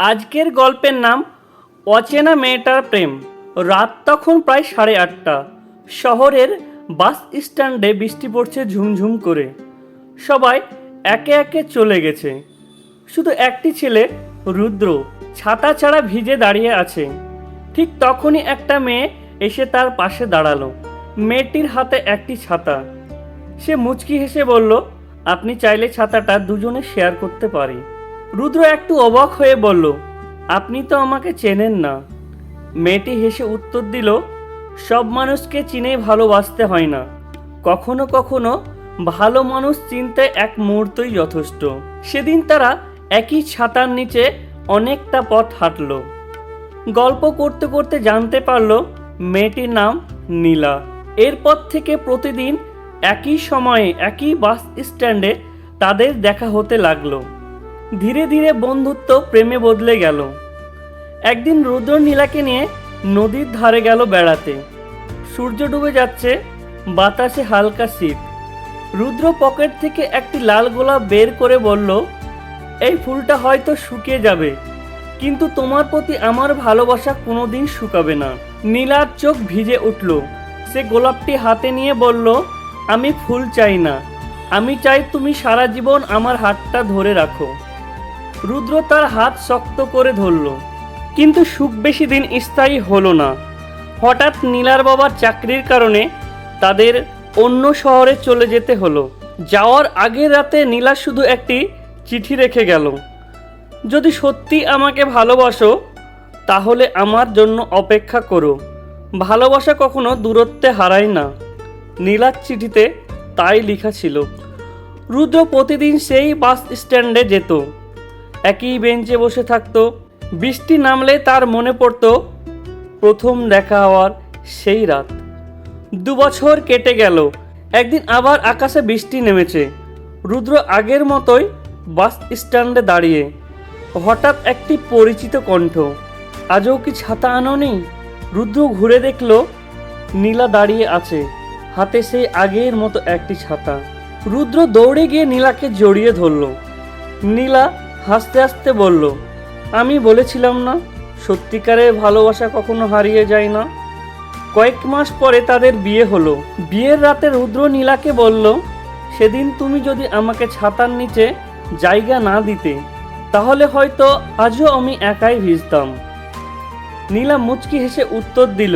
আজকের গল্পের নাম অচেনা মেয়েটার প্রেম। রাত তখন প্রায় 8:30। শহরের বাস স্ট্যান্ডে বৃষ্টি পড়ছে ঝুমঝুম করে। সবাই একে একে চলে গেছে। শুধু একটি ছেলে, রুদ্র, ছাতা ছাড়া ভিজে দাঁড়িয়ে আছে। ঠিক তখনই একটা মেয়ে এসে তার পাশে দাঁড়ালো। মেয়েটির হাতে একটি ছাতা। সে মুচকি হেসে বলল, আপনি চাইলে ছাতাটা দুজনে শেয়ার করতে পারি। রুদ্র একটু অবাক হয়ে বলল, আপনি তো আমাকে চেনেন না। মেয়েটি হেসে উত্তর দিল, সব মানুষকে চিনেই ভালোবাসতে হয় না, কখনো কখনো ভালো মানুষ চিনতে এক মুহূর্তই যথেষ্ট। সেদিন তারা একই ছাতার নিচে অনেকটা পথ হাঁটল। গল্প করতে করতে জানতে পারল মেয়েটির নাম নীলা। এরপর থেকে প্রতিদিন একই সময়ে একই বাস স্ট্যান্ডে তাদের দেখা হতে লাগলো। ধীরে ধীরে বন্ধুত্ব প্রেমে বদলে গেল। একদিন রুদ্র নীলাকে নিয়ে নদীর ধারে গেল বেড়াতে। সূর্য ডুবে যাচ্ছে, বাতাসে হালকা শীত। রুদ্র পকেট থেকে একটি লাল গোলাপ বের করে বলল, এই ফুলটা হয়তো শুকিয়ে যাবে, কিন্তু তোমার প্রতি আমার ভালোবাসা কোনোদিন শুকাবে না। নীলার চোখ ভিজে উঠল। সে গোলাপটি হাতে নিয়ে বলল, আমি ফুল চাই না, আমি চাই তুমি সারা জীবন আমার হাতটা ধরে রাখো। রুদ্র তার হাত শক্ত করে ধরল, কিন্তু সুখ বেশি দিন স্থায়ী হলো না। হঠাৎ নীলার বাবার চাকরির কারণে তাদের অন্য শহরে চলে যেতে হলো। যাওয়ার আগের রাতে নীলা শুধু একটি চিঠি রেখে গেল, যদি সত্যি আমাকে ভালোবাসো তাহলে আমার জন্য অপেক্ষা করো, ভালোবাসা কখনো দূরত্বে হারায় না। নীলার চিঠিতে তাই লেখা ছিল। রুদ্র প্রতিদিন সেই বাস স্ট্যান্ডে যেত, একই বেঞ্চে বসে থাকতো। বৃষ্টি নামলে তার মনে পড়তো প্রথম দেখা হওয়ার সেই রাত। 2 বছর কেটে গেল। একদিন আবার আকাশে বৃষ্টি নেমেছে। রুদ্র আগের মতোই বাস স্ট্যান্ডে দাঁড়িয়ে। হঠাৎ একটি পরিচিত কণ্ঠ, আজও কি ছাতা আনোনি? রুদ্র ঘুরে দেখল নীলা দাঁড়িয়ে আছে, হাতে সেই আগের মতো একটি ছাতা। রুদ্র দৌড়ে গিয়ে নীলাকে জড়িয়ে ধরল। নীলা হাসতে হাসতে বলল, আমি বলেছিলাম না, সত্যিকারের ভালোবাসা কখনো হারিয়ে যায় না। কয়েক মাস পরে তাদের বিয়ে হলো। বিয়ের রাতে রুদ্র নীলাকে বলল, সেদিন তুমি যদি আমাকে ছাতার নিচে জায়গা না দিতে, তাহলে হয়তো আজও আমি একাই ভিজতাম। নীলা মুচকি হেসে উত্তর দিল,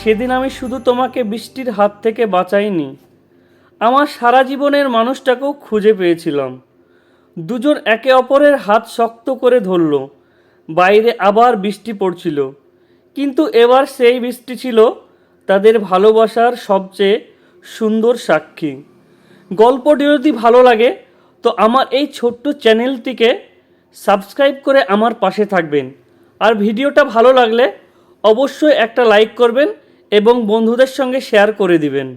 সেদিন আমি শুধু তোমাকে বৃষ্টির হাত থেকে বাঁচাইনি, আমার সারা জীবনের মানুষটাকেও খুঁজে পেয়েছিলাম। দুজন একে অপরের হাত শক্ত করে ধরল। বাইরে আবার বৃষ্টি পড়ছিল, কিন্তু এবার সেই বৃষ্টি ছিল তাদের ভালোবাসার সবচেয়ে সুন্দর সাক্ষী। গল্পটি যদি ভালো লাগে তো আমার এই ছোট্ট চ্যানেলটিকে সাবস্ক্রাইব করে আমার পাশে থাকবেন। আর ভিডিওটা ভালো লাগলে অবশ্যই একটা লাইক করবেন এবং বন্ধুদের সঙ্গে শেয়ার করে দিবেন।